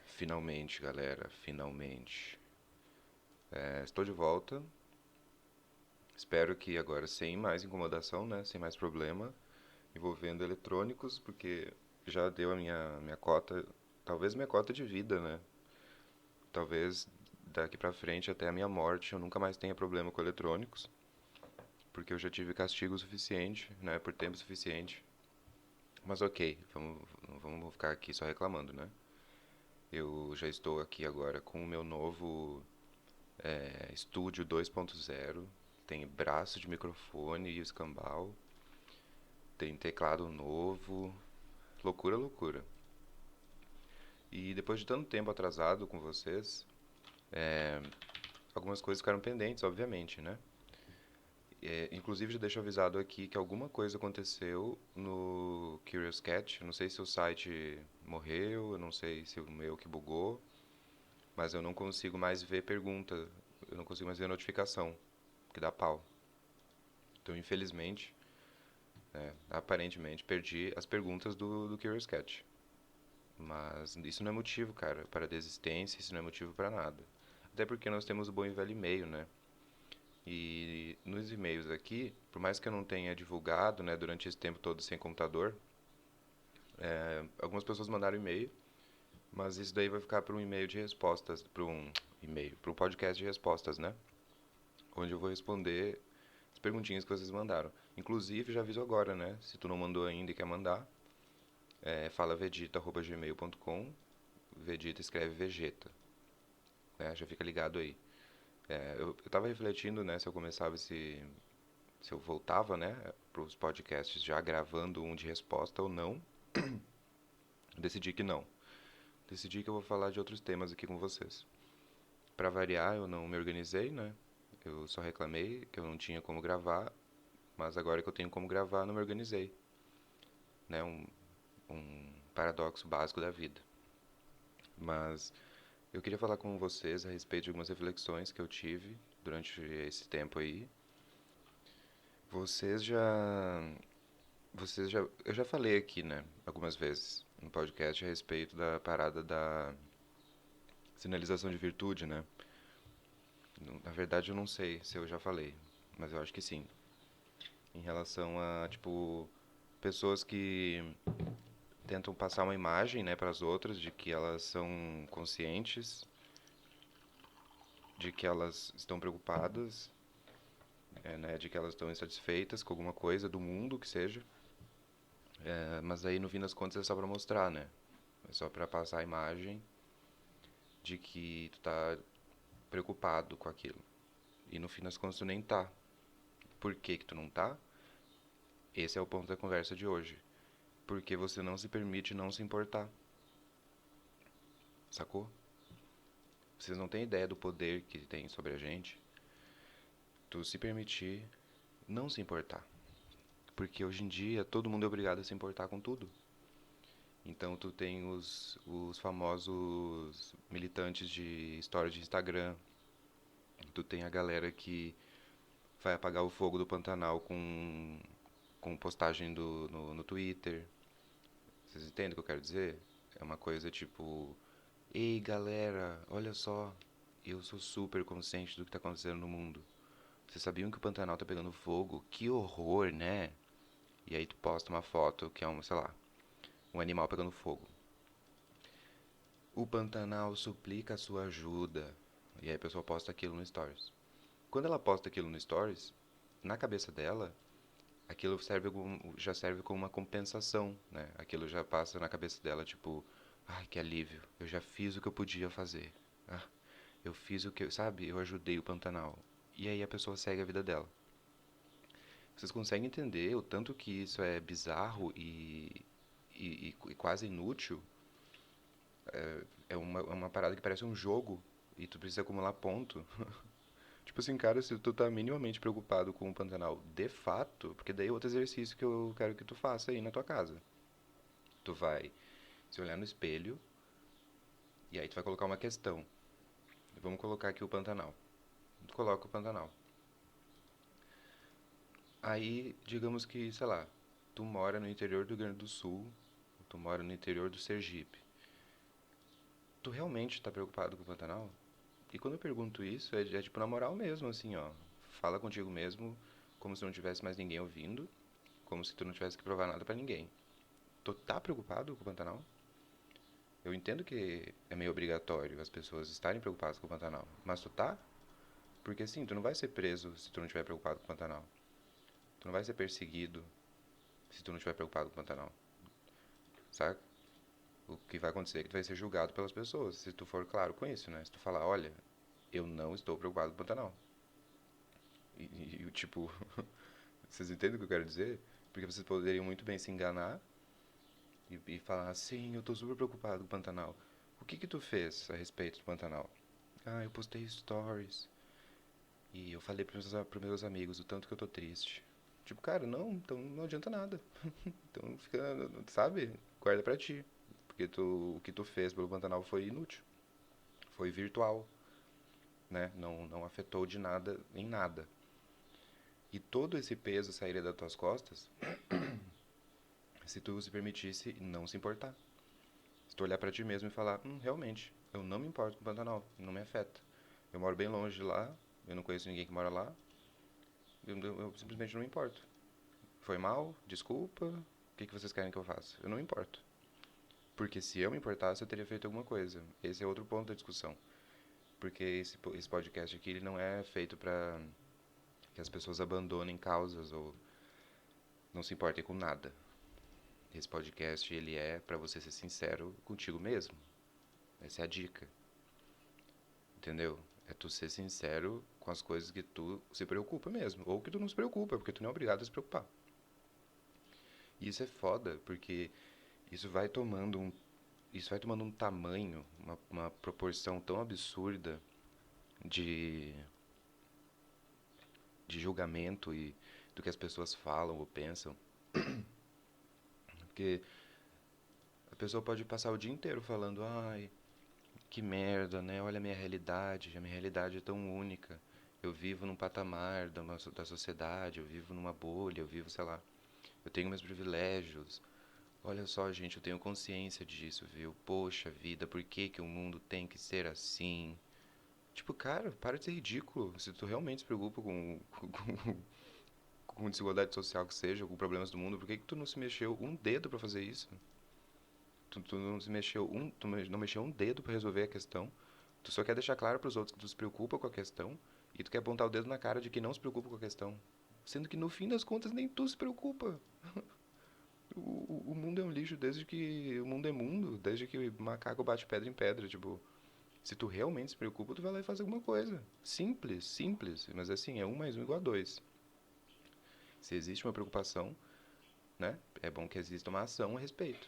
Finalmente, galera, finalmente. Estou de volta. Espero que agora sem mais incomodação, né? Sem mais problema envolvendo eletrônicos, porque já deu a minha cota, talvez minha cota de vida, né? Talvez daqui pra frente até a minha morte eu nunca mais tenha problema com eletrônicos, porque eu já tive castigo suficiente, né? Por tempo suficiente. Mas ok, não vamos ficar aqui só reclamando, né? Eu já estou aqui agora com o meu novo estúdio 2.0, tem braço de microfone e escambau, tem teclado novo, loucura, loucura. E depois de tanto tempo atrasado com vocês, algumas coisas ficaram pendentes, obviamente, né? Inclusive, já deixo avisado aqui que alguma coisa aconteceu no Curious Cat. Não sei se o site morreu, eu não sei se o meu que bugou, mas eu não consigo mais ver pergunta, eu não consigo mais ver notificação, que dá pau. Então, infelizmente, aparentemente perdi as perguntas do Curious Cat. Mas isso não é motivo, cara, para desistência, isso não é motivo para nada. Até porque nós temos o bom e velho e-mail, né? E nos e-mails aqui, por mais que eu não tenha divulgado, né, durante esse tempo todo sem computador, algumas pessoas mandaram e-mail, mas isso daí vai ficar para um e-mail de respostas, para um podcast de respostas, né? Onde eu vou responder as perguntinhas que vocês mandaram. Inclusive, já aviso agora, né? Se tu não mandou ainda e quer mandar, falavegeta@gmail.com. Vegeta escreve Vegeta, né? Já fica ligado aí. Eu tava refletindo, né, se eu voltava, né, para os podcasts já gravando um de resposta ou não. Decidi que não. Decidi que eu vou falar de outros temas aqui com vocês. Para variar, eu não me organizei, né? Eu só reclamei que eu não tinha como gravar, mas agora que eu tenho como gravar, não me organizei, né? Um paradoxo básico da vida. Mas eu queria falar com vocês a respeito de algumas reflexões que eu tive durante esse tempo aí. Vocês já, eu já falei aqui, né, algumas vezes no podcast a respeito da parada da sinalização de virtude, né? Na verdade, eu não sei se eu já falei, mas eu acho que sim. Em relação a, tipo, pessoas que tentam passar uma imagem, né, para as outras de que elas são conscientes, de que elas estão preocupadas, né, de que elas estão insatisfeitas com alguma coisa do mundo que seja. Mas aí no fim das contas é só pra mostrar, né? É só pra passar a imagem de que tu tá preocupado com aquilo. E no fim das contas tu nem tá. Por que que tu não tá? Esse é o ponto da conversa de hoje. Porque você não se permite não se importar. Sacou? Vocês não têm ideia do poder que tem sobre a gente. Tu se permitir não se importar. Porque hoje em dia todo mundo é obrigado a se importar com tudo. Então tu tem os famosos militantes de história de Instagram. Tu tem a galera que vai apagar o fogo do Pantanal com postagem no Twitter. Vocês entendem o que eu quero dizer? É uma coisa tipo: ei galera, olha só, eu sou super consciente do que está acontecendo no mundo. Vocês sabiam que o Pantanal tá pegando fogo? Que horror, né? E aí tu posta uma foto que é um, sei lá, um animal pegando fogo. O Pantanal suplica a sua ajuda. E aí a pessoa posta aquilo no Stories. Quando ela posta aquilo no Stories, na cabeça dela, aquilo já serve como uma compensação, né? Aquilo já passa na cabeça dela, tipo, ai, que alívio, eu já fiz o que eu podia fazer. Ah, eu fiz o que, sabe? Eu ajudei o Pantanal. E aí a pessoa segue a vida dela. Vocês conseguem entender o tanto que isso é bizarro e quase inútil? É uma parada que parece um jogo e tu precisa acumular ponto. Tipo assim, cara, se tu tá minimamente preocupado com o Pantanal de fato, porque daí é outro exercício que eu quero que tu faça aí na tua casa. Tu vai se olhar no espelho e aí tu vai colocar uma questão. Vamos colocar aqui o Pantanal. Tu coloca o Pantanal. Aí, digamos que, sei lá, tu mora no interior do Rio Grande do Sul, tu mora no interior do Sergipe. tu realmente tá preocupado com o Pantanal? E quando eu pergunto isso, é tipo na moral mesmo, assim, ó. Fala contigo mesmo, como se não tivesse mais ninguém ouvindo, como se tu não tivesse que provar nada pra ninguém. Tu tá preocupado com o Pantanal? Eu entendo que é meio obrigatório as pessoas estarem preocupadas com o Pantanal, mas tu tá? Porque assim, tu não vai ser preso se tu não estiver preocupado com o Pantanal. Tu não vai ser perseguido se tu não estiver preocupado com o Pantanal, saca? O que vai acontecer é que tu vai ser julgado pelas pessoas, se tu for claro com isso, né? Se tu falar, olha, eu não estou preocupado com o Pantanal. Tipo, vocês entendem o que eu quero dizer? Porque vocês poderiam muito bem se enganar e falar, sim, eu tô super preocupado com o Pantanal. O que que tu fez a respeito do Pantanal? Ah, eu postei stories e eu falei pros meus amigos o tanto que eu tô triste. Tipo, cara, não, então não adianta nada. Então fica, sabe? Guarda pra ti. Porque o que tu fez pelo Pantanal foi inútil. Foi virtual, né? Não afetou de nada em nada. E todo esse peso sairia das tuas costas se tu se permitisse não se importar. Se tu olhar pra ti mesmo e falar, realmente, eu não me importo com o Pantanal, não me afeta. Eu moro bem longe de lá, eu não conheço ninguém que mora lá, eu simplesmente não me importo. Foi mal, desculpa, o que vocês querem que eu faça? Eu não me importo. Porque se eu me importasse, eu teria feito alguma coisa. Esse é outro ponto da discussão. Porque esse podcast aqui ele não é feito pra que as pessoas abandonem causas ou não se importem com nada. Esse podcast ele é pra você ser sincero contigo mesmo. Essa é a dica. Entendeu? É tu ser sincero com as coisas que tu se preocupa mesmo. Ou que tu não se preocupa, porque tu não é obrigado a se preocupar. E isso é foda, porque isso vai tomando um, isso vai tomando um tamanho, uma proporção tão absurda de, de julgamento e do que as pessoas falam ou pensam. Porque a pessoa pode passar o dia inteiro falando, ai, que merda, né? Olha a minha realidade é tão única. Eu vivo num patamar da sociedade, eu vivo numa bolha, eu vivo, sei lá, eu tenho meus privilégios. Olha só, gente, eu tenho consciência disso, viu? Poxa vida, por que que o mundo tem que ser assim? Tipo, cara, para de ser ridículo. Se tu realmente se preocupa com desigualdade social que seja, com problemas do mundo, por que que tu não se mexeu um dedo pra fazer isso? Tu não se mexeu não mexeu um dedo pra resolver a questão. Tu só quer deixar claro pros outros que tu se preocupa com a questão e tu quer apontar o dedo na cara de quem não se preocupa com a questão. Sendo que no fim das contas nem tu se preocupa. O mundo é um lixo desde que o mundo é mundo, desde que o macaco bate pedra em pedra, tipo, se tu realmente se preocupa, tu vai lá e faz alguma coisa. Simples, simples, mas assim, é 1 mais 1 igual a 2. Se existe uma preocupação, né, é bom que exista uma ação a respeito.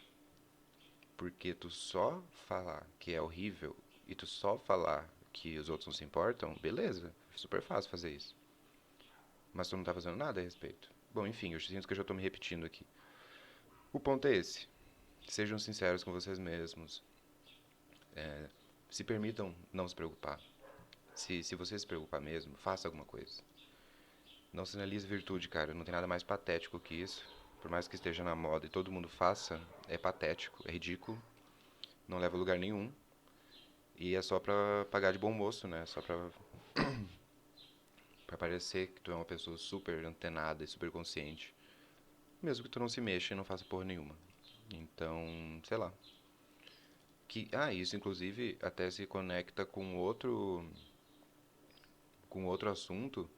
Porque tu só falar que é horrível e tu só falar que os outros não se importam, beleza, é super fácil fazer isso. Mas tu não tá fazendo nada a respeito. Bom, enfim, eu sinto que eu já tô me repetindo aqui. O ponto é esse. Sejam sinceros com vocês mesmos. Se permitam não se preocupar. Se você se preocupar mesmo, faça alguma coisa. Não sinalize virtude, cara. Não tem nada mais patético que isso. Por mais que esteja na moda e todo mundo faça, é patético, é ridículo, não leva a lugar nenhum. E é só pra pagar de bom moço, né? Só pra parecer que tu é uma pessoa super antenada e super consciente. Mesmo que tu não se mexa e não faça porra nenhuma. Então, sei lá. Isso inclusive até se conecta com outro assunto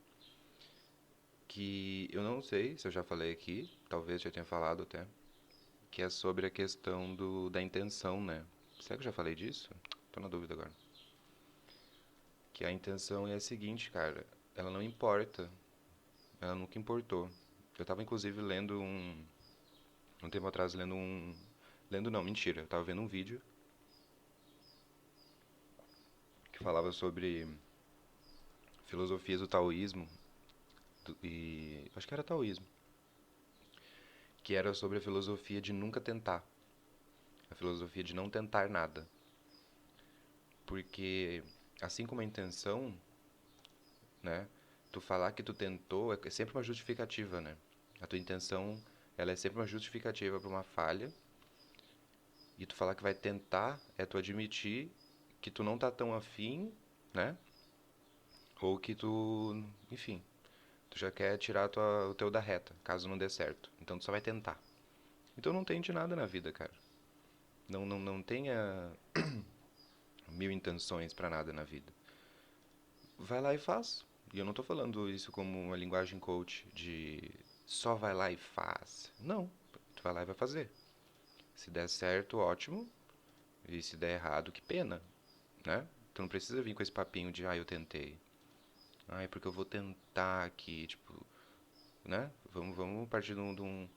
que eu não sei se eu já falei aqui, talvez já tenha falado até, que é sobre a questão da intenção, né? Será que eu já falei disso? Tô na dúvida agora. Que a intenção é a seguinte, cara, ela não importa, ela nunca importou. Eu tava inclusive lendo um tempo atrás lendo não, mentira, eu tava vendo um vídeo que falava sobre filosofias do taoísmo e acho que era taoísmo, que era sobre a filosofia de nunca tentar, a filosofia de não tentar nada. Porque assim como a intenção, né, tu falar que tu tentou é sempre uma justificativa, né? A tua intenção, ela é sempre uma justificativa para uma falha, e tu falar que vai tentar é tu admitir que tu não tá tão afim, né? Ou que tu, enfim, tu já quer tirar o teu da reta, caso não dê certo. Então tu só vai tentar. Então não tente nada na vida, cara. Não tenha mil intenções pra nada na vida. Vai lá e faz. E eu não tô falando isso como uma linguagem coach de só vai lá e faz. Não, tu vai lá e vai fazer. Se der certo, ótimo. E se der errado, que pena, né? Tu não precisa vir com esse papinho de, eu tentei. É porque eu vou tentar aqui, tipo, né? Vamos partir de um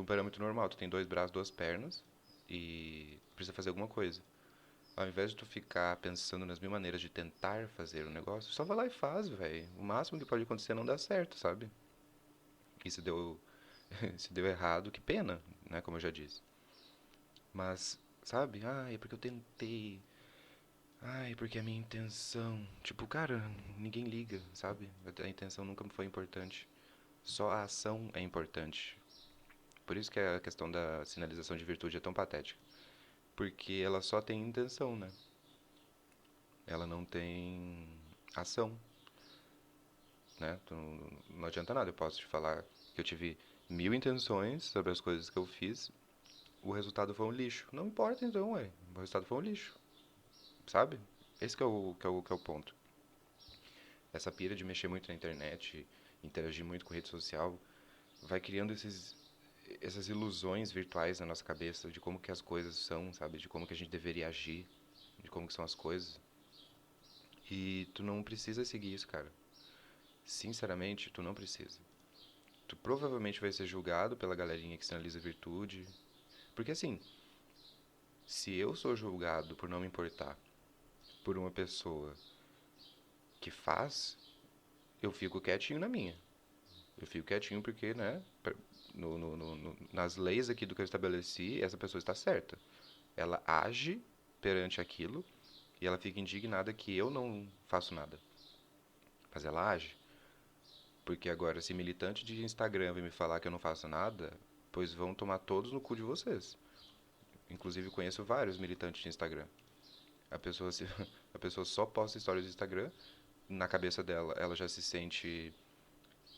parâmetro normal. Tu tem dois braços, duas pernas e precisa fazer alguma coisa. Ao invés de tu ficar pensando nas mil maneiras de tentar fazer um negócio, só vai lá e faz, velho. O máximo que pode acontecer é não dar certo, sabe? E se deu, se deu errado, que pena, né? Como eu já disse. Mas, sabe? É porque eu tentei. É porque a minha intenção. Tipo, cara, ninguém liga, sabe? A intenção nunca foi importante. Só a ação é importante. Por isso que a questão da sinalização de virtude é tão patética. Porque ela só tem intenção, né? Ela não tem ação, né? Não adianta nada. Eu posso te falar que eu tive mil intenções sobre as coisas que eu fiz. O resultado foi um lixo. Não importa então, ué. O resultado foi um lixo, sabe? Esse que é o ponto. Essa pira de mexer muito na internet, interagir muito com rede social, vai criando essas ilusões virtuais na nossa cabeça de como que as coisas são, sabe? De como que a gente deveria agir, de como que são as coisas. E tu não precisa seguir isso, cara. Sinceramente, tu não precisa. Tu provavelmente vai ser julgado pela galerinha que sinaliza virtude. Porque assim, se eu sou julgado por não me importar por uma pessoa que faz, eu fico quietinho na minha. Eu fico quietinho porque, né, nas leis aqui do que eu estabeleci, essa pessoa está certa. Ela age perante aquilo e ela fica indignada que eu não faço nada. Mas ela age. Porque agora, se militante de Instagram vem me falar que eu não faço nada, pois vão tomar todos no cu de vocês. Inclusive, conheço vários militantes de Instagram. A pessoa, se, a pessoa só posta histórias do Instagram, na cabeça dela, ela já se sente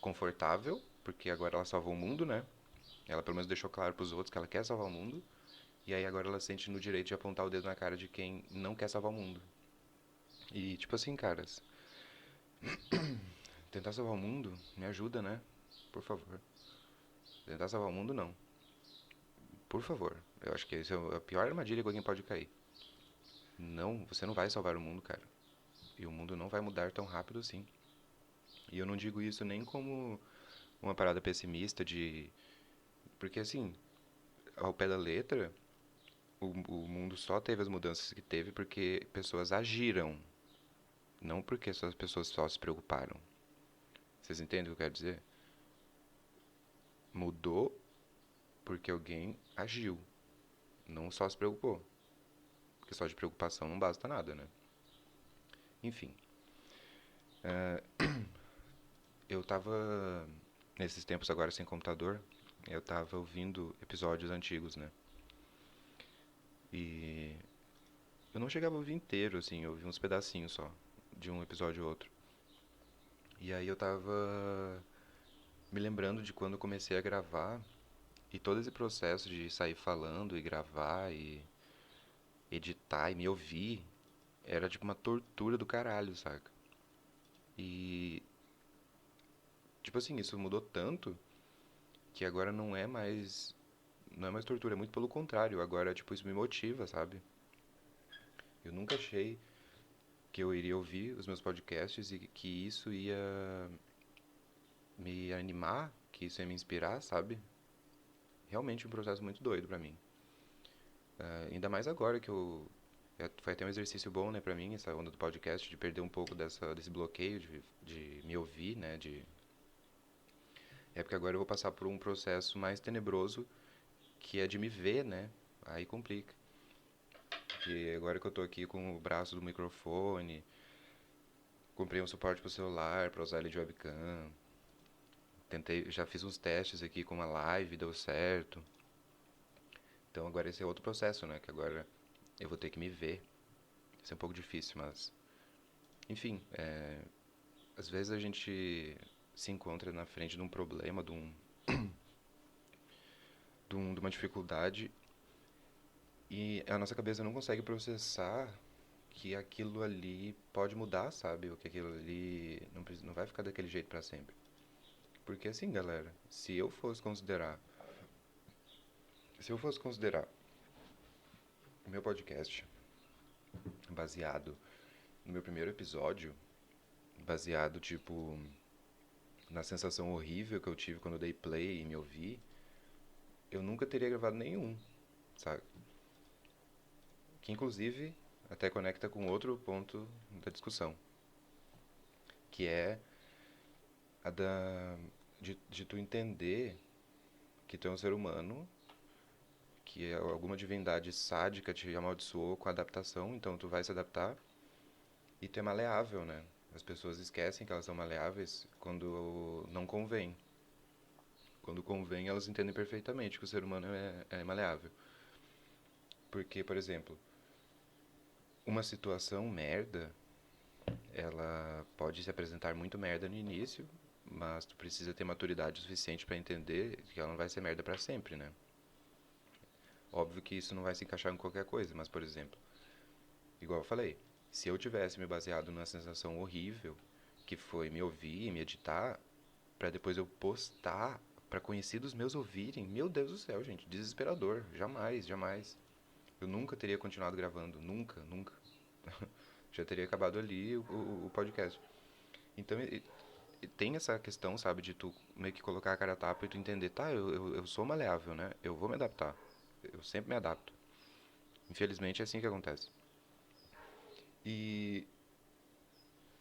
confortável, porque agora ela salvou o mundo, né? Ela pelo menos deixou claro pros outros que ela quer salvar o mundo. E aí agora ela sente no direito de apontar o dedo na cara de quem não quer salvar o mundo. E tipo assim, caras, tentar salvar o mundo me ajuda, né? Por favor. Tentar salvar o mundo, não. Por favor. Eu acho que essa é a pior armadilha que alguém pode cair. Não, você não vai salvar o mundo, cara. E o mundo não vai mudar tão rápido assim. E eu não digo isso nem como uma parada pessimista de. Porque assim, ao pé da letra, o mundo só teve as mudanças que teve porque pessoas agiram. Não porque essas pessoas só se preocuparam. Vocês entendem o que eu quero dizer? Mudou porque alguém agiu. Não só se preocupou. Porque só de preocupação não basta nada, né? Enfim. Eu tava. Nesses tempos agora sem computador, eu tava ouvindo episódios antigos, né? E eu não chegava a ouvir inteiro, assim, eu ouvi uns pedacinhos só, de um episódio ou outro. E aí eu tava me lembrando de quando eu comecei a gravar e todo esse processo de sair falando e gravar e editar e me ouvir era tipo uma tortura do caralho, saca? E tipo assim, isso mudou tanto que agora não é mais tortura, é muito pelo contrário, agora tipo isso me motiva, sabe? Eu nunca achei que eu iria ouvir os meus podcasts e que isso ia me animar, que isso ia me inspirar, sabe? Realmente um processo muito doido pra mim. Ainda mais agora que foi até um exercício bom, né, pra mim, essa onda do podcast, de perder um pouco desse bloqueio, de me ouvir, né, É porque agora eu vou passar por um processo mais tenebroso, que é de me ver, né, aí complica. Porque agora que eu tô aqui com o braço do microfone, comprei um suporte pro celular pra usar ele de webcam, tentei, já fiz uns testes aqui com uma live, deu certo. Então agora esse é outro processo, né, que agora eu vou ter que me ver. Isso é um pouco difícil, mas... Enfim, às vezes a gente se encontra na frente de um problema, de uma dificuldade, e a nossa cabeça não consegue processar que aquilo ali pode mudar, sabe? Ou que aquilo ali não vai ficar daquele jeito pra sempre. Porque assim, galera, se eu fosse considerar o meu podcast baseado no meu primeiro episódio, baseado tipo na sensação horrível que eu tive quando eu dei play e me ouvi, eu nunca teria gravado nenhum, sabe? Que inclusive até conecta com outro ponto da discussão, que é a de tu entender que tu é um ser humano, que alguma divindade sádica te amaldiçoou com a adaptação, então tu vai se adaptar e tu é maleável, né? As pessoas esquecem que elas são maleáveis quando não convém. Quando convém, elas entendem perfeitamente que o ser humano é maleável. Porque, por exemplo, uma situação merda, ela pode se apresentar muito merda no início, mas tu precisa ter maturidade suficiente pra entender que ela não vai ser merda pra sempre, né? Óbvio que isso não vai se encaixar em qualquer coisa, mas, por exemplo, igual eu falei, se eu tivesse me baseado numa sensação horrível, que foi me ouvir e me editar, pra depois eu postar pra conhecidos meus ouvirem, meu Deus do céu, gente, desesperador. Jamais, jamais. Eu nunca teria continuado gravando, nunca, nunca. Já teria acabado ali o podcast. Então, e tem essa questão, sabe, de tu meio que colocar a cara a tapa e tu entender, tá, eu sou maleável, né? Eu vou me adaptar. Eu sempre me adapto. Infelizmente é assim que acontece. E,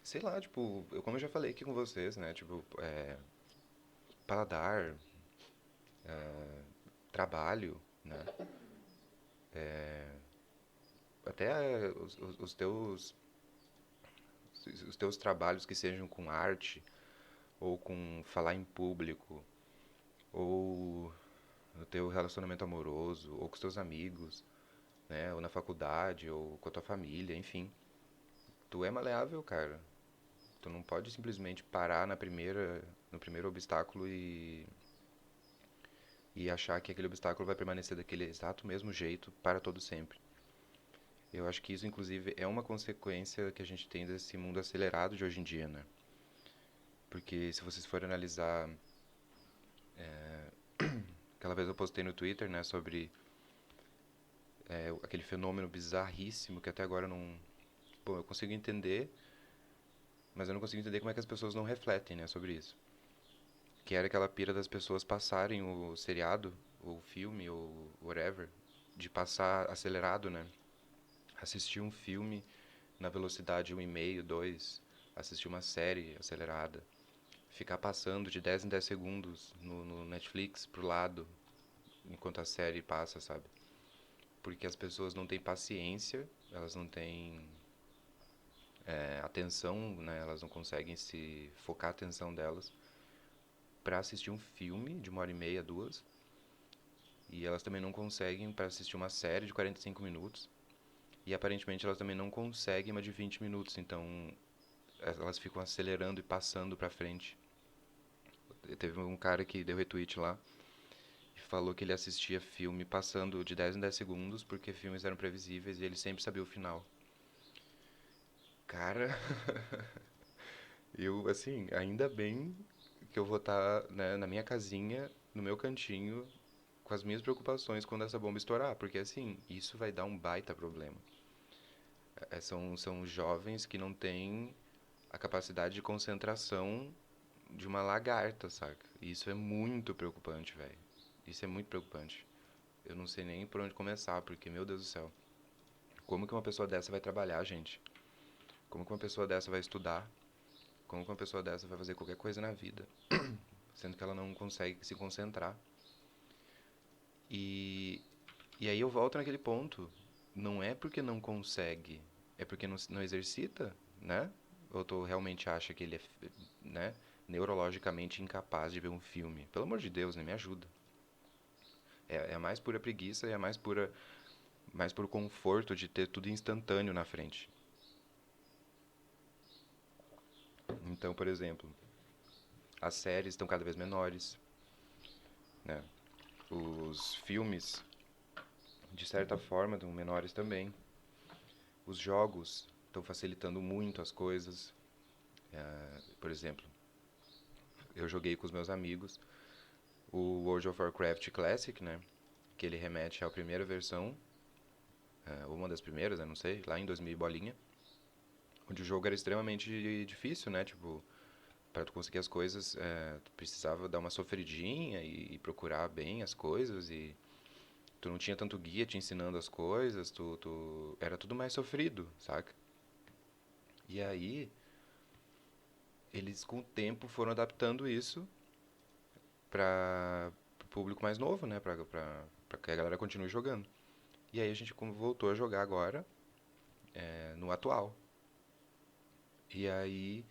sei lá, tipo, como eu já falei aqui com vocês, né? Tipo, paladar, trabalho, né? Até os teus trabalhos que sejam com arte, ou com falar em público, ou no teu relacionamento amoroso, ou com os teus amigos, né? Ou na faculdade, ou com a tua família, enfim. Tu é maleável, cara. Tu não pode simplesmente parar no primeiro obstáculo e achar que aquele obstáculo vai permanecer daquele exato mesmo jeito para todo sempre. Eu acho que isso, inclusive, é uma consequência que a gente tem desse mundo acelerado de hoje em dia, né? Porque se vocês forem analisar, aquela vez eu postei no Twitter, né, sobre aquele fenômeno bizarríssimo que até agora eu não... Bom, eu consigo entender, mas eu não consigo entender como é que as pessoas não refletem, né, sobre isso. Que era aquela pira das pessoas passarem o seriado, ou o filme, ou whatever, de passar acelerado, né? Assistir um filme na velocidade 1,5, 2, assistir uma série acelerada, ficar passando de 10 em 10 segundos no Netflix pro lado enquanto a série passa, sabe? Porque as pessoas não têm paciência, elas não têm atenção, né? Elas não conseguem se focar a atenção delas para assistir um filme de 1h30, 2, e elas também não conseguem para assistir uma série de 45 minutos. E aparentemente elas também não conseguem uma de 20 minutos, então elas ficam acelerando e passando pra frente. Teve um cara que deu retweet lá e falou que ele assistia filme passando de 10 em 10 segundos porque filmes eram previsíveis e ele sempre sabia o final. Cara, eu, assim, ainda bem que eu vou estar, né, na minha casinha, no meu cantinho, com as minhas preocupações quando essa bomba estourar, porque, assim, isso vai dar um baita problema. São jovens que não têm a capacidade de concentração de uma lagarta, saca? E isso é muito preocupante, velho. Isso é muito preocupante. Eu não sei nem por onde começar, porque, meu Deus do céu. Como que uma pessoa dessa vai trabalhar, gente? Como que uma pessoa dessa vai estudar? Como que uma pessoa dessa vai fazer qualquer coisa na vida? Sendo que ela não consegue se concentrar. E, e aí eu volto naquele ponto. Não é porque não consegue, é porque não exercita, né? Ou tu realmente acha que ele é, né, neurologicamente incapaz de ver um filme? Pelo amor de Deus, né? Me ajuda. É a mais pura preguiça e é mais puro conforto de ter tudo instantâneo na frente. Então, por exemplo, as séries estão cada vez menores, né? Os filmes, de certa forma, estão menores também. Os jogos estão facilitando muito as coisas. Por exemplo, eu joguei com os meus amigos o World of Warcraft Classic, né? Que ele remete à primeira versão, ou uma das primeiras, né? Não sei, lá em 2000 e bolinha. Onde o jogo era extremamente difícil, né? Tipo, para tu conseguir as coisas, tu precisava dar uma sofridinha e procurar bem as coisas e tu não tinha tanto guia te ensinando as coisas, era tudo mais sofrido, saca? E aí, eles com o tempo foram adaptando isso para o público mais novo, né? Pra que a galera continue jogando. E aí a gente voltou a jogar agora, no atual. E aí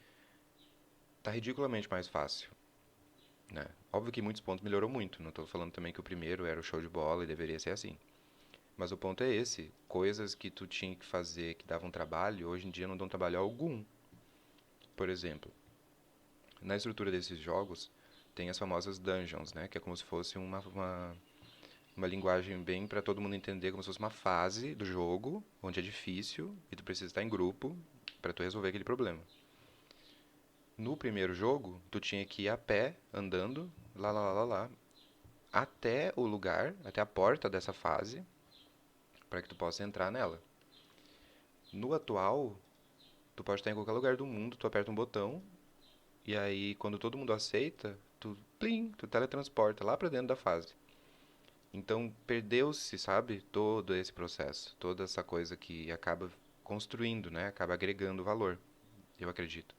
tá ridiculamente mais fácil, né? Óbvio que em muitos pontos melhorou muito. Não tô falando também que o primeiro era o show de bola e deveria ser assim. Mas o ponto é esse. Coisas que tu tinha que fazer que davam trabalho, hoje em dia não dão trabalho algum. Por exemplo, na estrutura desses jogos, tem as famosas dungeons, né? Que é como se fosse uma linguagem bem para todo mundo entender, como se fosse uma fase do jogo, onde é difícil e tu precisa estar em grupo para tu resolver aquele problema. No primeiro jogo, tu tinha que ir a pé, andando, lá, até o lugar, até a porta dessa fase, para que tu possa entrar nela. No atual, tu pode estar em qualquer lugar do mundo, tu aperta um botão, e aí quando todo mundo aceita, tu teletransporta lá pra dentro da fase. Então perdeu-se, sabe, todo esse processo, toda essa coisa que acaba construindo, né, acaba agregando valor, eu acredito,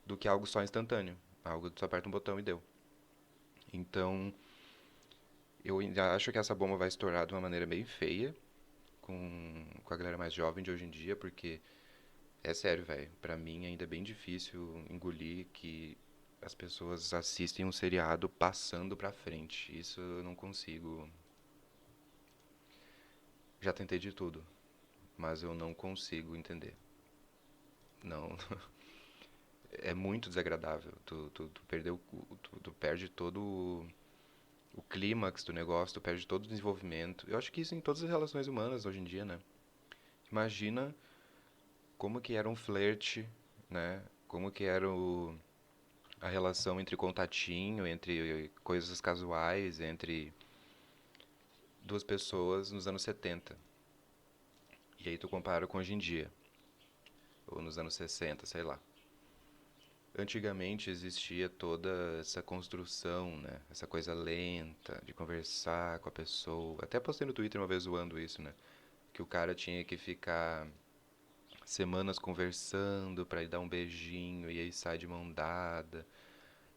do que algo só instantâneo, algo que tu só aperta um botão e deu. Então, eu ainda acho que essa bomba vai estourar de uma maneira bem feia com a galera mais jovem de hoje em dia, porque é sério, velho. Pra mim ainda é bem difícil engolir que as pessoas assistem um seriado passando pra frente. Isso eu não consigo. Já tentei de tudo, mas eu não consigo entender. Não, é muito desagradável. Tu perdeu, tu perde todo o clímax do negócio, tu perde todo o desenvolvimento. Eu acho que isso em todas as relações humanas hoje em dia, né? Imagina como que era um flerte, né? Como que era a relação entre contatinho, entre coisas casuais, entre duas pessoas nos anos 70. E aí tu compara com hoje em dia, ou nos anos 60, sei lá. Antigamente existia toda essa construção, né? Essa coisa lenta de conversar com a pessoa. Até postei no Twitter uma vez zoando isso, né? Que o cara tinha que ficar semanas conversando pra ir dar um beijinho e aí sai de mão dada.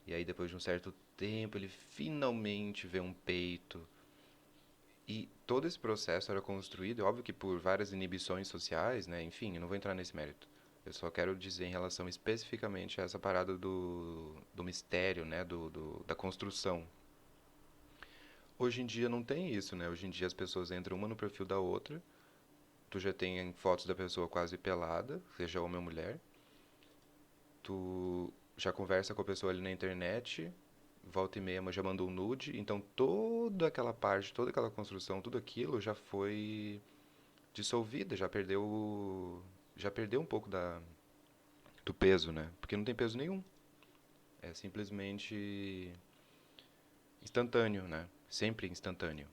E aí depois de um certo tempo ele finalmente vê um peito. E todo esse processo era construído, é óbvio que por várias inibições sociais, né? Enfim, eu não vou entrar nesse mérito. Eu só quero dizer em relação especificamente a essa parada do mistério, né? Da construção. Hoje em dia não tem isso, né? Hoje em dia as pessoas entram uma no perfil da outra, tu já tem fotos da pessoa quase pelada, seja homem ou mulher, tu já conversa com a pessoa ali na internet, volta e meia mas já mandou um nude, então toda aquela parte, toda aquela construção, tudo aquilo já foi dissolvida, já perdeu um pouco do peso, né? Porque não tem peso nenhum. É simplesmente instantâneo, né? Sempre instantâneo.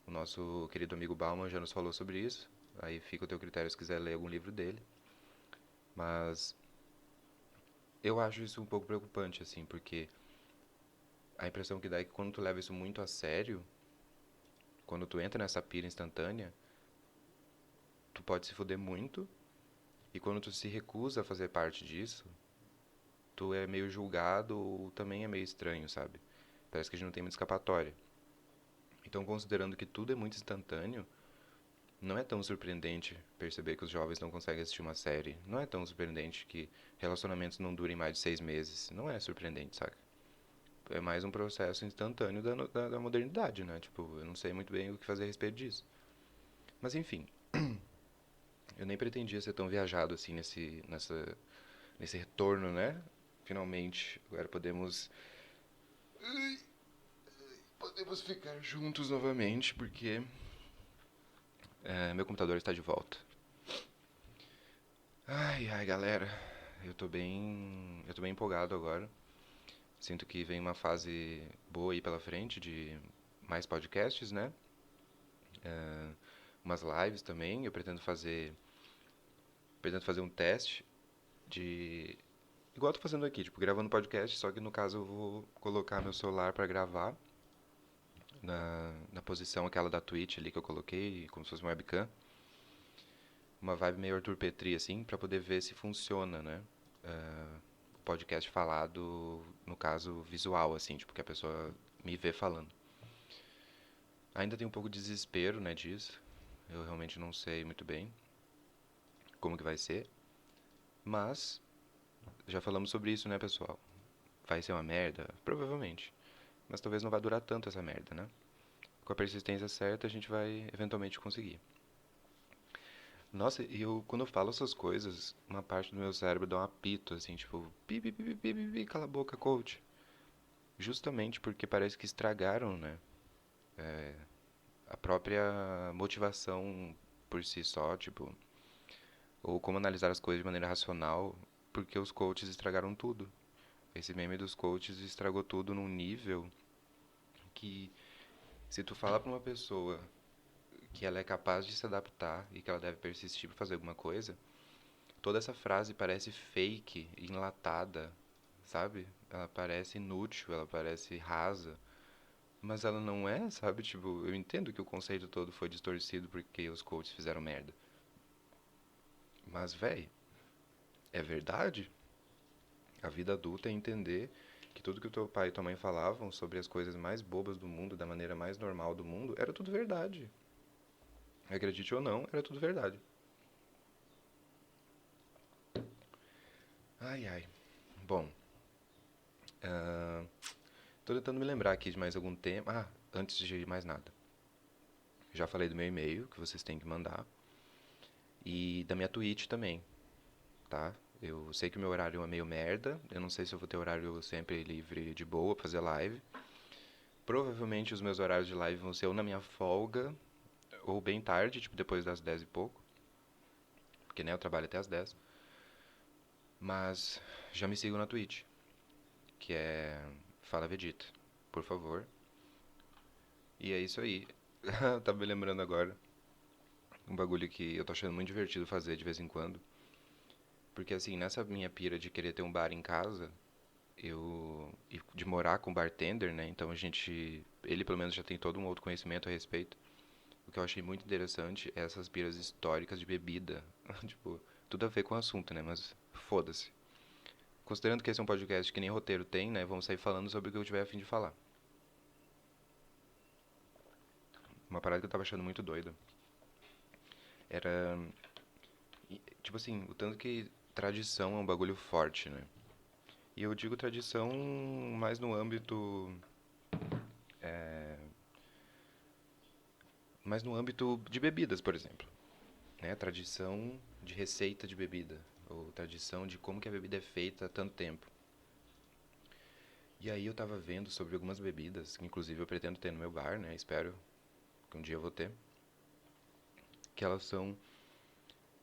O nosso querido amigo Bauman já nos falou sobre isso. Aí fica o teu critério se quiser ler algum livro dele. Mas eu acho isso um pouco preocupante, assim, porque a impressão que dá é que quando tu leva isso muito a sério, quando tu entra nessa pira instantânea, tu pode se foder muito. E quando tu se recusa a fazer parte disso, tu é meio julgado ou também é meio estranho, sabe? Parece que a gente não tem muita escapatória. Então, considerando que tudo é muito instantâneo, não é tão surpreendente perceber que os jovens não conseguem assistir uma série. Não é tão surpreendente que relacionamentos não durem mais de 6 meses. Não é surpreendente, saca? É mais um processo instantâneo da modernidade, né? Tipo, eu não sei muito bem o que fazer a respeito disso. Mas enfim, eu nem pretendia ser tão viajado assim nesse retorno, né? Finalmente, agora podemos ficar juntos novamente, porque meu computador está de volta. Ai, ai, galera, eu tô bem empolgado agora. Sinto que vem uma fase boa aí pela frente de mais podcasts, né? Umas lives também. Eu pretendo fazer um teste de igual eu tô fazendo aqui, tipo, gravando podcast, só que no caso eu vou colocar meu celular pra gravar na posição aquela da Twitch ali que eu coloquei, como se fosse uma webcam. Uma vibe meio Arthur Petri, assim, pra poder ver se funciona, né? O podcast falado, no caso, visual, assim, tipo, que a pessoa me vê falando. Ainda tem um pouco de desespero, né, disso. Eu realmente não sei muito bem como que vai ser. Mas, já falamos sobre isso, né, pessoal? Vai ser uma merda? Provavelmente. Mas talvez não vá durar tanto essa merda, né? Com a persistência certa, a gente vai eventualmente conseguir. Nossa, e quando eu falo essas coisas, uma parte do meu cérebro dá um apito, assim, tipo, pi, pi, pi, pi, pi, pi, pi, cala a boca, coach. Justamente porque parece que estragaram, né? A própria motivação por si só, tipo, ou como analisar as coisas de maneira racional, porque os coaches estragaram tudo. Esse meme dos coaches estragou tudo num nível que, se tu falar pra uma pessoa que ela é capaz de se adaptar e que ela deve persistir para fazer alguma coisa, toda essa frase parece fake, enlatada, sabe? Ela parece inútil, ela parece rasa, mas ela não é, sabe? Tipo, eu entendo que o conceito todo foi distorcido porque os coaches fizeram merda. Mas, véi, é verdade? A vida adulta é entender que tudo que o teu pai e tua mãe falavam sobre as coisas mais bobas do mundo, da maneira mais normal do mundo, era tudo verdade. Acredite ou não, era tudo verdade. Ai, ai. Bom, tô tentando me lembrar aqui de mais algum tema. Ah, antes de mais nada. Já falei do meu e-mail, que vocês têm que mandar. E da minha Twitch também, tá? Eu sei que o meu horário é meio merda. Eu não sei se eu vou ter horário sempre livre de boa pra fazer live. Provavelmente os meus horários de live vão ser ou na minha folga, ou bem tarde, tipo depois das 10 e pouco. Porque né, eu trabalho até as 10. Mas já me sigam na Twitch, que é Fala Vegeta, por favor. E é isso aí. Tava me lembrando agora um bagulho que eu tô achando muito divertido fazer de vez em quando. Porque assim, nessa minha pira de querer ter um bar em casa, e de morar com bartender, né? Então a gente, ele pelo menos já tem todo um outro conhecimento a respeito. O que eu achei muito interessante é essas piras históricas de bebida. Tipo, tudo a ver com o assunto, né? Mas foda-se. Considerando que esse é um podcast que nem roteiro tem, né? Vamos sair falando sobre o que eu tiver a fim de falar. Uma parada que eu tava achando muito doida era, tipo assim, o tanto que tradição é um bagulho forte, né? E eu digo tradição mais no âmbito, mais no âmbito de bebidas, por exemplo, né? Tradição de receita de bebida, ou tradição de como que a bebida é feita há tanto tempo. E aí eu tava vendo sobre algumas bebidas, que inclusive eu pretendo ter no meu bar, né? Espero que um dia eu vou ter, que elas são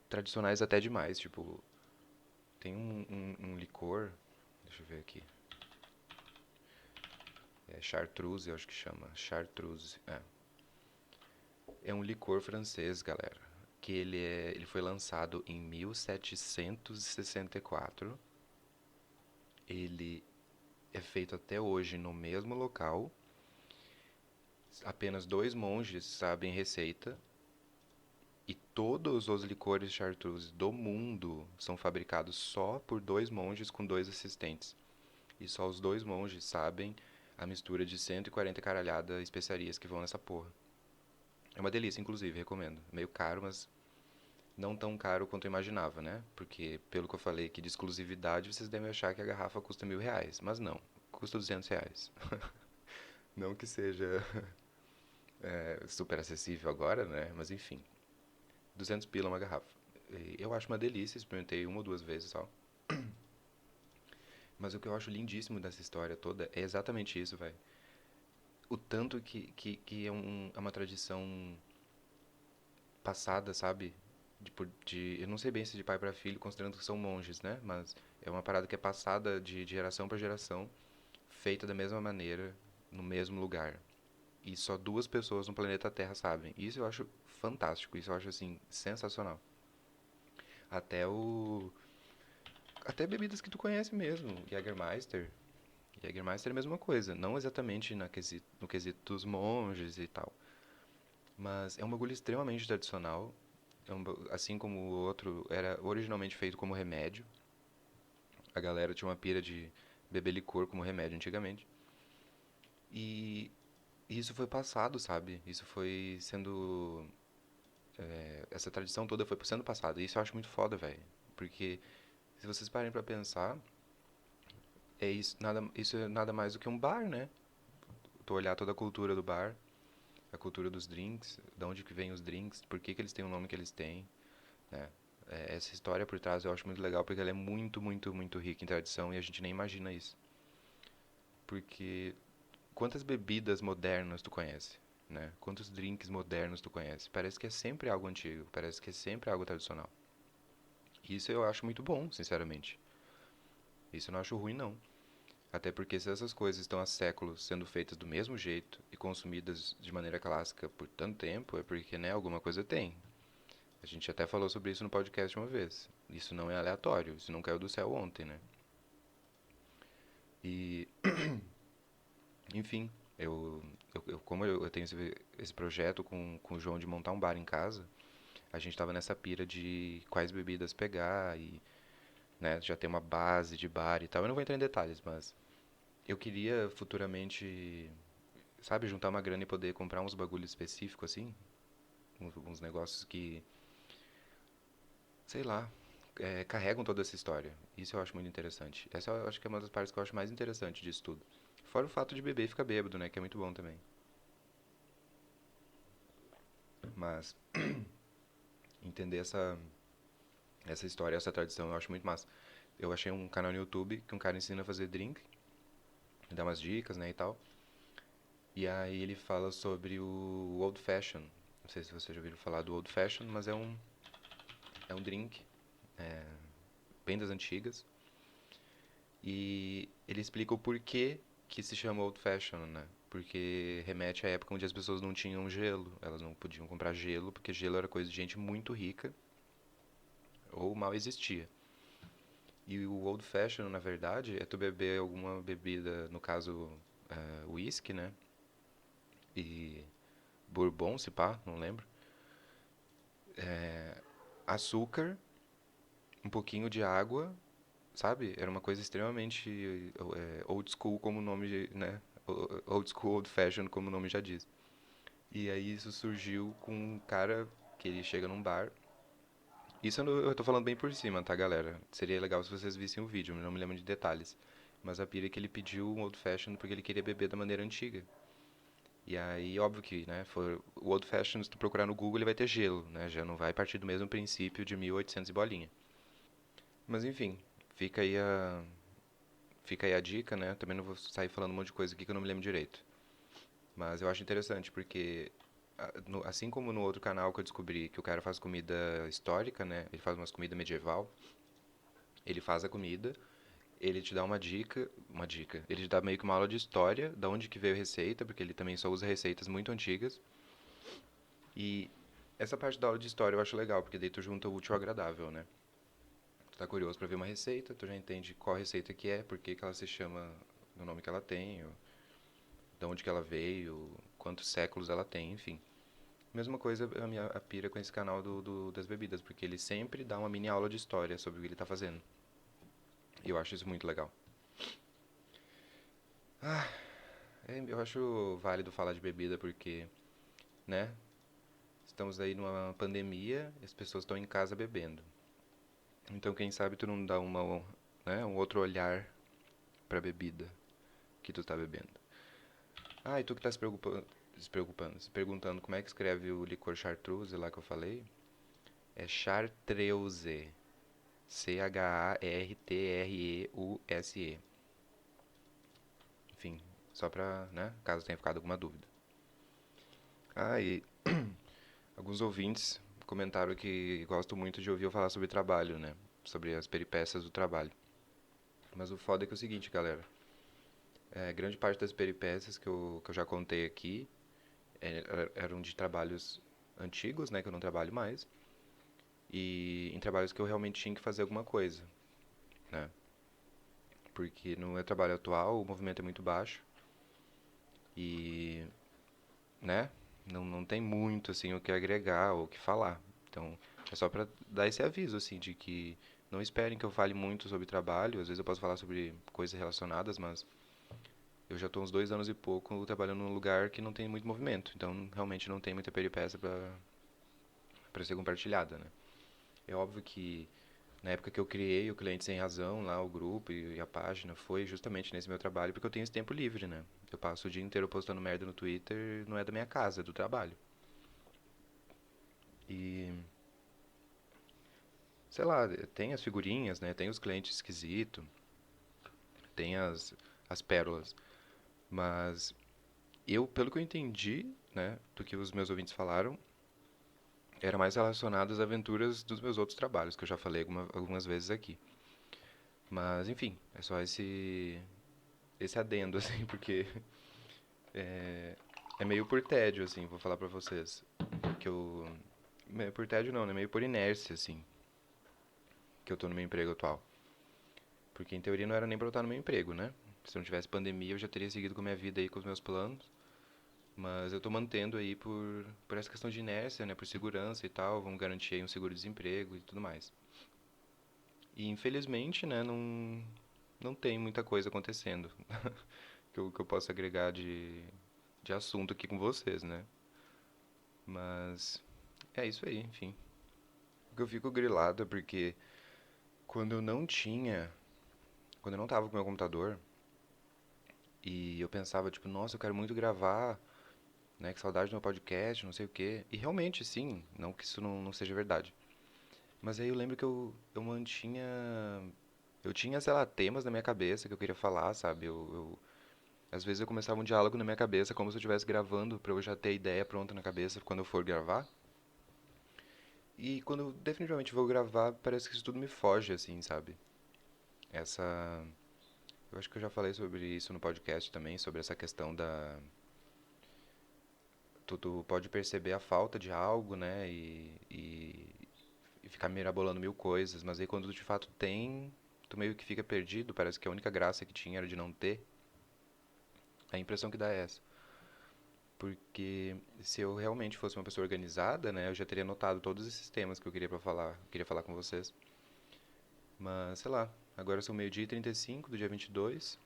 tradicionais até demais, tipo, tem um licor, deixa eu ver aqui, é chartreuse, eu acho que chama, chartreuse, é um licor francês, galera, que ele foi lançado em 1764, ele é feito até hoje no mesmo local, apenas dois monges sabem receita, e todos os licores chartreuse do mundo são fabricados só por dois monges com dois assistentes. E só os dois monges sabem a mistura de 140 caralhada especiarias que vão nessa porra. É uma delícia, inclusive, recomendo. Meio caro, mas não tão caro quanto eu imaginava, né? Porque, pelo que eu falei aqui de exclusividade, vocês devem achar que a garrafa custa R$ 1.000. Mas não, custa R$ 200. Não que seja super acessível agora, né? Mas enfim, 200 pila uma garrafa. E eu acho uma delícia, experimentei uma ou duas vezes só. Mas o que eu acho lindíssimo dessa história toda é exatamente isso, velho. O tanto que é uma tradição passada, sabe? Eu não sei bem se de pai para filho, considerando que são monges, né? Mas é uma parada que é passada de geração para geração, feita da mesma maneira, no mesmo lugar. E só duas pessoas no planeta Terra sabem. Isso eu acho fantástico, isso eu acho assim sensacional. Até o até bebidas que tu conhece mesmo, Jägermeister. Jägermeister é a mesma coisa, não exatamente no quesito dos monges e tal, mas é um bagulho extremamente tradicional. Assim como o outro era originalmente feito como remédio. A galera tinha uma pira de beber licor como remédio antigamente. E isso foi passado, sabe? Isso foi sendo. Essa tradição toda foi sendo passada. E isso eu acho muito foda, velho. Porque se vocês parem pra pensar, isso é nada mais do que um bar, né? Tu olhar toda a cultura do bar, a cultura dos drinks, de onde que vem os drinks, por que que eles têm o nome que eles têm, né? Essa história por trás eu acho muito legal porque ela é muito, muito, muito rica em tradição e a gente nem imagina isso. Porque quantas bebidas modernas tu conhece, né? Quantos drinks modernos tu conhece? Parece que é sempre algo antigo, parece que é sempre algo tradicional. E isso eu acho muito bom, sinceramente. Isso eu não acho ruim, não. Até porque se essas coisas estão há séculos sendo feitas do mesmo jeito e consumidas de maneira clássica por tanto tempo, é porque, né, alguma coisa tem. A gente até falou sobre isso no podcast uma vez. Isso não é aleatório, isso não caiu do céu ontem, né? E, enfim, como eu tenho esse projeto com o João de montar um bar em casa, a gente tava nessa pira de quais bebidas pegar e, né, já ter uma base de bar e tal. Eu não vou entrar em detalhes, mas eu queria futuramente, sabe, juntar uma grana e poder comprar uns bagulhos específicos assim, uns negócios que, sei lá, carregam toda essa história. Isso eu acho muito interessante. Essa eu acho que é uma das partes que eu acho mais interessante disso tudo. Fora o fato de beber e ficar bêbado, né, que é muito bom também. Mas entender essa história, essa tradição, eu acho muito massa. Eu achei um canal no YouTube que um cara ensina a fazer drink, dá umas dicas, né, e tal. E aí ele fala sobre o Old Fashion. Não sei se vocês já ouviram falar do Old Fashion, mas é um drink bem das antigas. E ele explica o porquê que se chama Old Fashion, né? Porque remete à época onde as pessoas não tinham gelo. Elas não podiam comprar gelo, porque gelo era coisa de gente muito rica ou mal existia. E o Old Fashion, na verdade, é tu beber alguma bebida, no caso, whisky, né? E bourbon, se pá, não lembro. Açúcar, um pouquinho de água, sabe? Era uma coisa extremamente old school, como o nome, né? Old school, old fashion, como o nome já diz. E aí isso surgiu com um cara que ele chega num bar. Isso eu tô falando bem por cima, tá, galera? Seria legal se vocês vissem o vídeo, não me lembro de detalhes. Mas a pira é que ele pediu um old fashion porque ele queria beber da maneira antiga. E aí, óbvio que, né, for o old fashion, se tu procurar no Google, ele vai ter gelo, né? Já não vai partir do mesmo princípio de 1800 e bolinha. Mas enfim, fica aí a fica aí a dica, né? Também não vou sair falando um monte de coisa aqui que eu não me lembro direito. Mas eu acho interessante porque assim como no outro canal que eu descobri que o cara faz comida histórica, né? Ele faz umas comida medieval, ele faz a comida, ele te dá uma dica. Ele te dá meio que uma aula de história, da onde que veio a receita, porque ele também só usa receitas muito antigas. E essa parte da aula de história eu acho legal, porque daí tu junta o útil ao agradável, né? Tu tá curioso pra ver uma receita, tu já entende qual receita que é, por que que ela se chama do nome que ela tem, de onde que ela veio, quantos séculos ela tem, enfim. Mesma coisa a pira com esse canal das bebidas, porque ele sempre dá uma mini aula de história sobre o que ele tá fazendo. E eu acho isso muito legal. Eu acho válido falar de bebida porque, né, estamos aí numa pandemia e as pessoas estão em casa bebendo. Então quem sabe tu não dá um outro olhar pra bebida que tu tá bebendo. Ah, e tu que tá se perguntando como é que escreve o licor chartreuse lá que eu falei, é chartreuse. Chartreuse. Só pra, né, caso tenha ficado alguma dúvida. E alguns ouvintes comentaram que gostam muito de ouvir eu falar sobre trabalho, né? Sobre as peripécias do trabalho. Mas o foda é que é o seguinte, galera. Grande parte das peripécias que eu já contei aqui eram de trabalhos antigos, né? Que eu não trabalho mais. E em trabalhos que eu realmente tinha que fazer alguma coisa, né? Porque no meu trabalho atual o movimento é muito baixo e, né? Não tem muito, assim, o que agregar ou o que falar. Então, é só pra dar esse aviso, assim, de que não esperem que eu fale muito sobre trabalho. Às vezes eu posso falar sobre coisas relacionadas, mas eu já estou uns 2 anos e pouco trabalhando num lugar que não tem muito movimento. Então, realmente não tem muita peripécia para ser compartilhada, né? É óbvio que na época que eu criei o Cliente Sem Razão, lá o grupo e a página, foi justamente nesse meu trabalho, porque eu tenho esse tempo livre, né? Eu passo o dia inteiro postando merda no Twitter, não é da minha casa, é do trabalho. E, sei lá, tem as figurinhas, né? Tem os clientes esquisitos, tem as pérolas. Mas eu, pelo que eu entendi, né, do que os meus ouvintes falaram, era mais relacionado às aventuras dos meus outros trabalhos, que eu já falei algumas vezes aqui. Mas, enfim, é só esse adendo, assim, porque é meio por tédio, assim, vou falar pra vocês. Que eu. Por tédio não, né? Meio por inércia, assim, que eu tô no meu emprego atual. Porque em teoria não era nem pra eu estar no meu emprego, né? Se não tivesse pandemia, eu já teria seguido com a minha vida aí, com os meus planos. Mas eu tô mantendo aí por essa questão de inércia, né? Por segurança e tal. Vamos garantir aí um seguro-desemprego e tudo mais. E infelizmente, né? Não tem muita coisa acontecendo que eu possa agregar de assunto aqui com vocês, né? Mas é isso aí, enfim. O que eu fico grilado é porque quando eu não tinha, quando eu não tava com o meu computador e eu pensava, tipo, nossa, eu quero muito gravar, né? Que saudade do meu podcast, não sei o quê. E realmente, sim, não que isso não seja verdade. Mas aí eu lembro que eu mantinha. Eu tinha, sei lá, temas na minha cabeça que eu queria falar, sabe? Às vezes eu começava um diálogo na minha cabeça como se eu estivesse gravando, pra eu já ter a ideia pronta na cabeça quando eu for gravar. E quando eu definitivamente vou gravar, parece que isso tudo me foge, assim, sabe? Essa. Eu acho que eu já falei sobre isso no podcast também, sobre essa questão da. Tu pode perceber a falta de algo, né? E ficar mirabolando mil coisas, mas aí quando tu de fato tem, tu meio que fica perdido, parece que a única graça que tinha era de não ter. A impressão que dá é essa. Porque se eu realmente fosse uma pessoa organizada, né, eu já teria notado todos esses temas que queria falar com vocês. Mas, sei lá, agora são meio-dia e 35 do dia 22.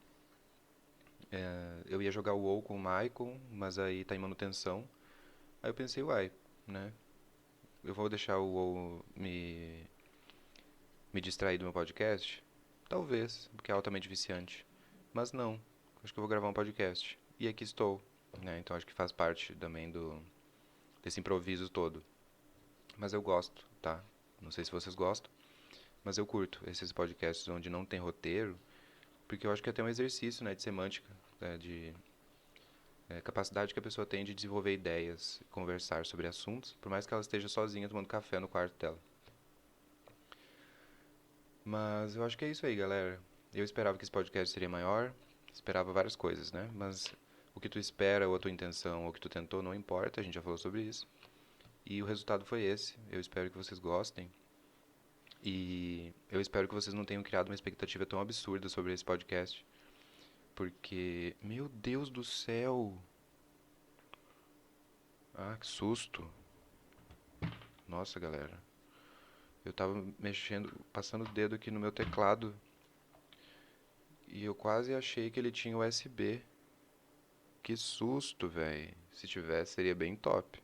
Eu ia jogar o WoW com o Michael, mas aí tá em manutenção. Aí eu pensei, uai, né, eu vou deixar o WoW me distrair do meu podcast? Talvez, porque é altamente viciante. Mas não, acho que eu vou gravar um podcast. E aqui estou, né, então acho que faz parte também desse improviso todo. Mas eu gosto, tá? Não sei se vocês gostam, mas eu curto esses podcasts onde não tem roteiro, porque eu acho que é até um exercício, né, de semântica, né, de capacidade que a pessoa tem de desenvolver ideias, conversar sobre assuntos, por mais que ela esteja sozinha tomando café no quarto dela. Mas eu acho que é isso aí, galera. Eu esperava que esse podcast seria maior, esperava várias coisas, né? Mas o que tu espera, ou a tua intenção, ou o que tu tentou, não importa, a gente já falou sobre isso. E o resultado foi esse. Eu espero que vocês gostem. E eu espero que vocês não tenham criado uma expectativa tão absurda sobre esse podcast. Porque, meu Deus do céu! Ah, que susto! Nossa, galera. Eu tava mexendo, passando o dedo aqui no meu teclado e eu quase achei que ele tinha USB. Que susto, velho. Se tivesse, seria bem top.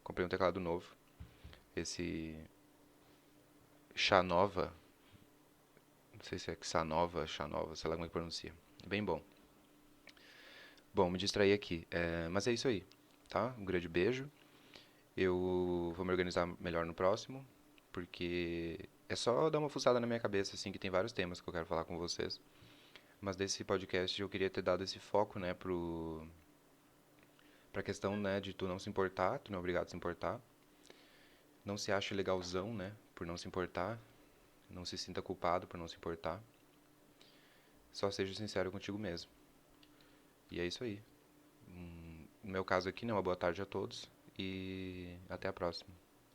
Comprei um teclado novo. Esse Xanova. Não sei se é Xanova, Xanova, sei lá como é que pronuncia. Bem bom. Bom, me distraí aqui. Mas é isso aí, tá? Um grande beijo. Eu vou me organizar melhor no próximo, porque é só dar uma fuçada na minha cabeça, assim, que tem vários temas que eu quero falar com vocês. Mas desse podcast eu queria ter dado esse foco, né, pra questão, né, de tu não se importar, tu não é obrigado a se importar. Não se ache legalzão, né, por não se importar. Não se sinta culpado por não se importar. Só seja sincero contigo mesmo. E é isso aí. No meu caso aqui, né, uma boa tarde a todos e até a próxima.